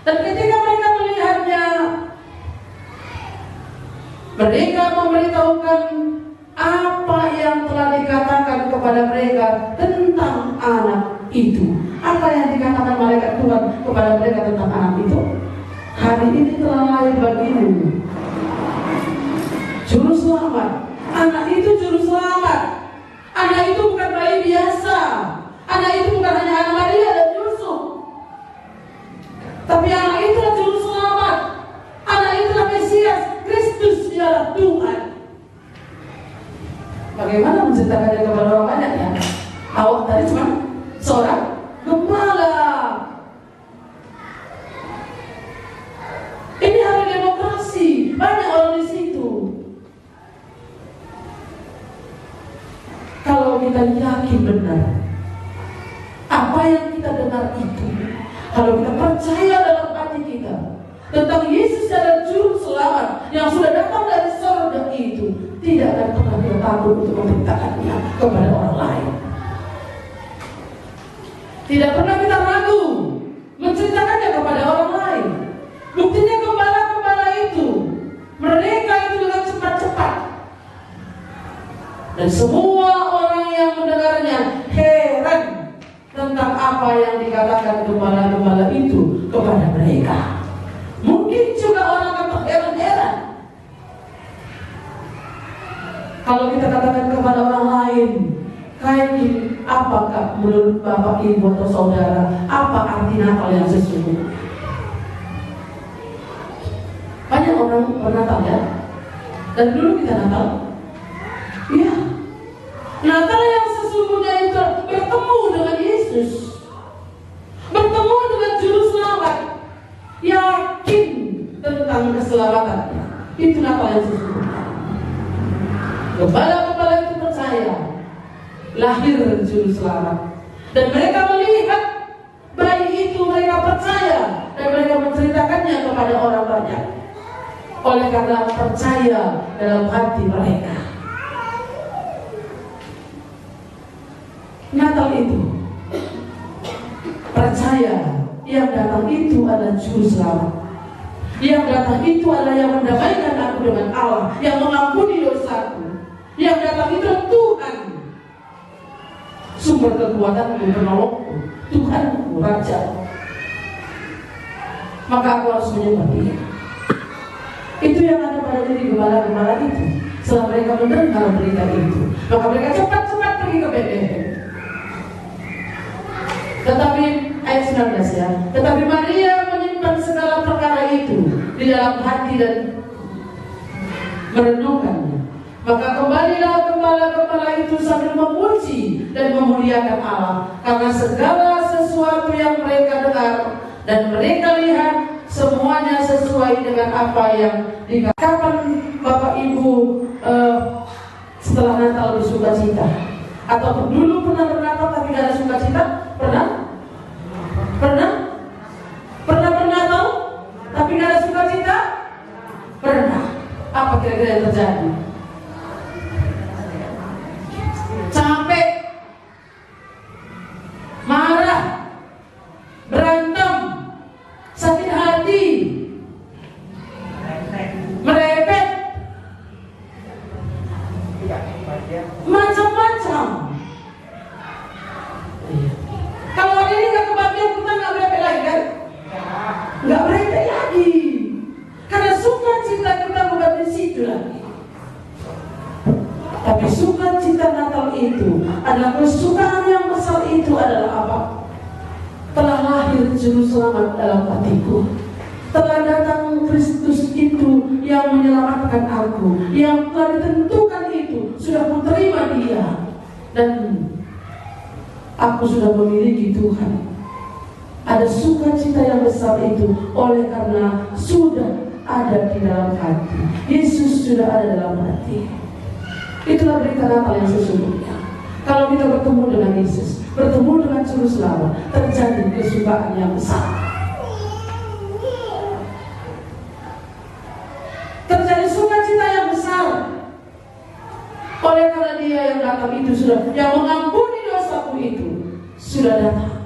A: Dan ketika mereka melihatnya, mereka memberitahukan apa yang telah dikatakan kepada mereka tentang anak itu. Apa yang dikatakan malaikat Tuhan kepada mereka tentang anak itu? Hari ini telah lahir bagimu juru selamat. Anak itu juru selamat. Anak itu bukan bayi biasa. Anak itu bukan hanya anak Maria dan Yusuf, tapi anak itu adalah juru selamat. Anak itu adalah Mesias, Kristus, dialah Tuhan. Bagaimana menceritakannya kepada orang banyak ya? Awak tadi cuma seorang gembala. Ini hari demokrasi, banyak orang di situ. Kalau kita yakin benar apa yang kita dengar itu, kalau kita percaya dalam hati kita tentang Yesus adalah juru selamat yang sudah datang dari surga itu, tidak akan pernah kita takut untuk memberitakannya kepada orang lain. Tidak pernah kita ragu menceritakannya kepada orang lain. Buktinya gembala-gembala itu, mereka itu dengan cepat-cepat, dan semua orang yang mendengarnya heran tentang apa yang dikatakan gembala-gembala itu kepada mereka. Mungkin juga orang akan terheran-heran kalau kita katakan kepada orang lain, kayak apakah menurut bapak, ibu atau saudara, apa arti Natal yang sesungguhnya? Banyak orang bernatal ya. Dan dulu kita Natal, iya, Natal yang sesungguhnya itu bertemu dengan Yesus, bertemu dengan juru selamat, yakin tentang keselamatannya. Itu Natal yang sesungguhnya. Gembala-gembala itu percaya lahir juru selamat, dan mereka melihat bayi itu, mereka percaya, dan mereka menceritakannya kepada orang banyak oleh karena percaya dalam hati mereka. Natal itu percaya yang datang itu adalah juru selamat, yang datang itu adalah yang mendamaikan aku dengan Allah, yang mengampuni dosaku, yang datang itu Tuhan, sumber kekuatanku, penolongku, Tuhanku, Raja. Maka aku harus menyembah Dia. Itu yang ada pada diri gembala-gembala itu. Setelah mereka mendengar berita itu, maka mereka cepat-cepat pergi ke Betlehem. Tetapi ayat 19 ya, tetapi Maria menyimpan segala perkara itu di dalam hati dan merenungkannya. Maka kembalilah gembala-gembala itu sambil memuji dan memuliakan Allah karena segala sesuatu yang mereka dengar dan mereka lihat, semuanya sesuai dengan apa yang dikatakan. Kapan Bapak Ibu setelah Natal bersuka cita? Atau dulu pernah bernatal tapi tidak ada sukacita? Pernah? Pernah? Pernah bernatal tapi tidak ada sukacita? Pernah. Apa kira-kira yang terjadi? Capek, marah, berantem, sakit hati, merepet, macam-macam. Kalau hari ini nggak kebagian, kita nggak merepet lagi kan? Nggak merepet lagi, karena sukacita kita bukan di situ lagi. sukacita Natal itu adalah kesukaan yang besar itu adalah apa? Telah lahir juru selamat dalam hatiku. Telah datang Kristus itu yang menyelamatkan aku, yang telah ditentukan itu sudah kuterima Dia, dan aku sudah memiliki Tuhan. Ada sukacita yang besar itu oleh karena sudah ada di dalam hati. Yesus sudah ada dalam hati. Itulah berita Natal yang sesungguhnya. Kalau kita bertemu dengan Yesus, bertemu dengan Juru Selamat, terjadi kesukaan yang besar. Terjadi sukacita yang besar. Oleh karena Dia yang datang itu sudah, yang mengampuni dosaku itu sudah datang.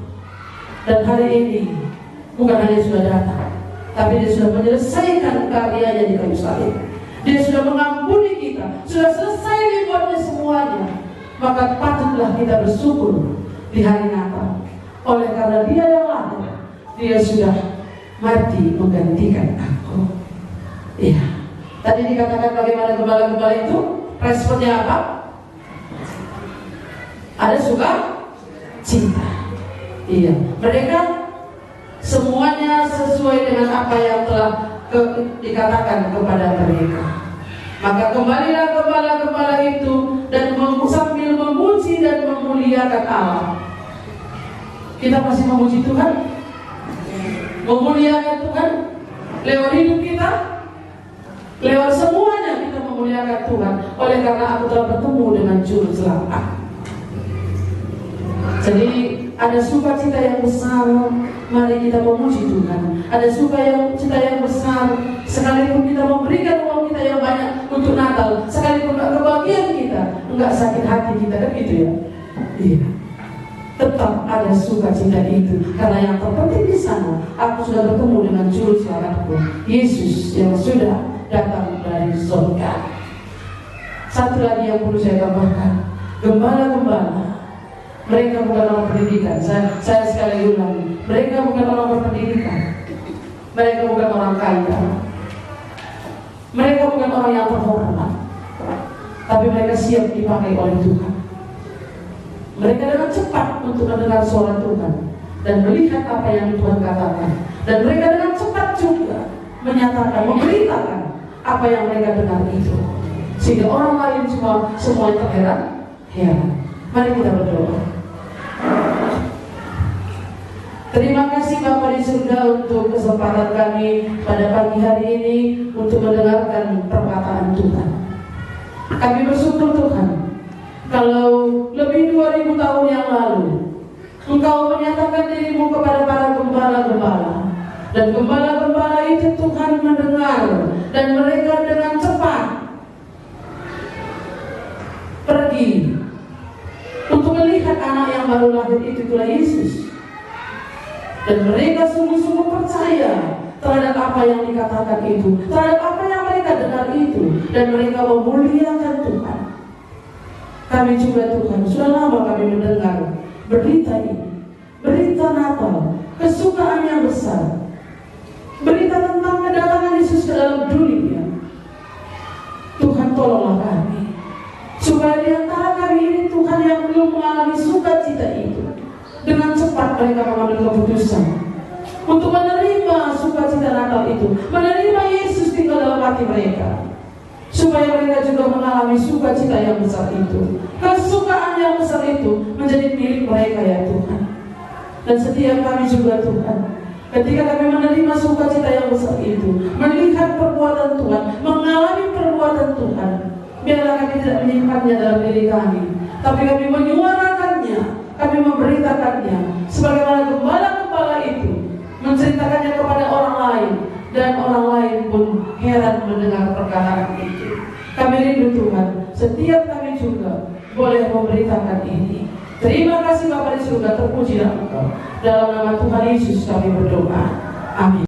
A: Dan hari ini bukan hanya sudah datang, tapi Dia sudah menyelesaikan karyanya di kayu salib. Dia sudah mengampuni kita, sudah selesai dibuatnya semuanya. Maka patutlah kita bersyukur di hari Natal. Oleh karena Dia yang lahir, Dia sudah mati menggantikan aku. Iya. Tadi dikatakan bagaimana gembala-gembala itu, responnya apa? Ada suka cinta. Iya, mereka semuanya sesuai dengan apa yang telah dikatakan kepada mereka. Maka kembalilah gembala-gembala itu dan sambil memuji dan memuliakan Allah. Kita masih memuji Tuhan, memuliakan Tuhan lewat hidup kita, lewat semuanya kita memuliakan Tuhan. Oleh karena aku telah bertemu dengan Juru Selamat. Jadi ada sukacita yang besar, mari kita memuji Tuhan. Ada sukacita yang besar, sekalipun kita memberikan uang kita yang banyak untuk Natal, sekalipun kebahagiaan kita, enggak sakit hati kita, kan gitu ya? Iya. Tetap ada sukacita itu, karena yang terpenting di sana, aku sudah bertemu dengan Juru Selamatku, Yesus yang sudah datang dari surga. Satu lagi yang perlu saya tambahkan, gembala-gembala mereka bukan orang pendidikan. Saya sekali ulangi, mereka bukan orang berpendidikan, mereka bukan orang kaya, mereka bukan orang yang terhormat, tapi mereka siap dipakai oleh Tuhan. Mereka dengan cepat untuk mendengar suara Tuhan dan melihat apa yang Tuhan katakan, dan mereka dengan cepat juga menyatakan, memberitakan apa yang mereka dengar itu, sehingga orang lain semua terheran. Mari kita berdoa. Terima kasih Bapa di surga untuk kesempatan kami pada pagi hari ini untuk mendengarkan perkataan Tuhan. Kami bersyukur Tuhan, kalau lebih 2000 tahun yang lalu Engkau menyatakan dirimu kepada para gembala-gembala, dan gembala-gembala itu Tuhan mendengar, dan mereka dengan cepat pergi untuk melihat anak yang baru lahir itu, itulah Yesus. Dan mereka sungguh-sungguh percaya terhadap apa yang dikatakan itu, terhadap apa yang mereka dengar itu, dan mereka memuliakan Tuhan. Kami juga Tuhan, sudah lama kami mendengar berita ini, berita Natal, kesukaan yang besar, berita tentang kedatangan Yesus ke dalam dunia. Tuhan tolonglah kami, supaya di antara kami ini Tuhan yang belum mengalami sukacita itu, dengan cepat mereka mengambil keputusan untuk menerima sukacita Natal itu, menerima Yesus tinggal dalam hati mereka, supaya mereka juga mengalami sukacita yang besar itu, kesukaan yang besar itu menjadi milik mereka ya Tuhan. Dan setiap kami juga Tuhan, ketika kami menerima sukacita yang besar itu, melihat perbuatan Tuhan, mengalami perbuatan Tuhan, biarlah kami tidak menyimpannya dalam diri kami, tapi kami menyuarakannya, kami memberitakannya, sebagaimana gembala-gembala itu menceritakannya kepada orang lain, dan orang lain pun heran mendengar perkataan itu. Kami rindu Tuhan, setiap kami juga boleh memberitakan ini. Terima kasih Bapa di surga, terpujilah Engkau. Dalam nama Tuhan Yesus kami berdoa. Amin.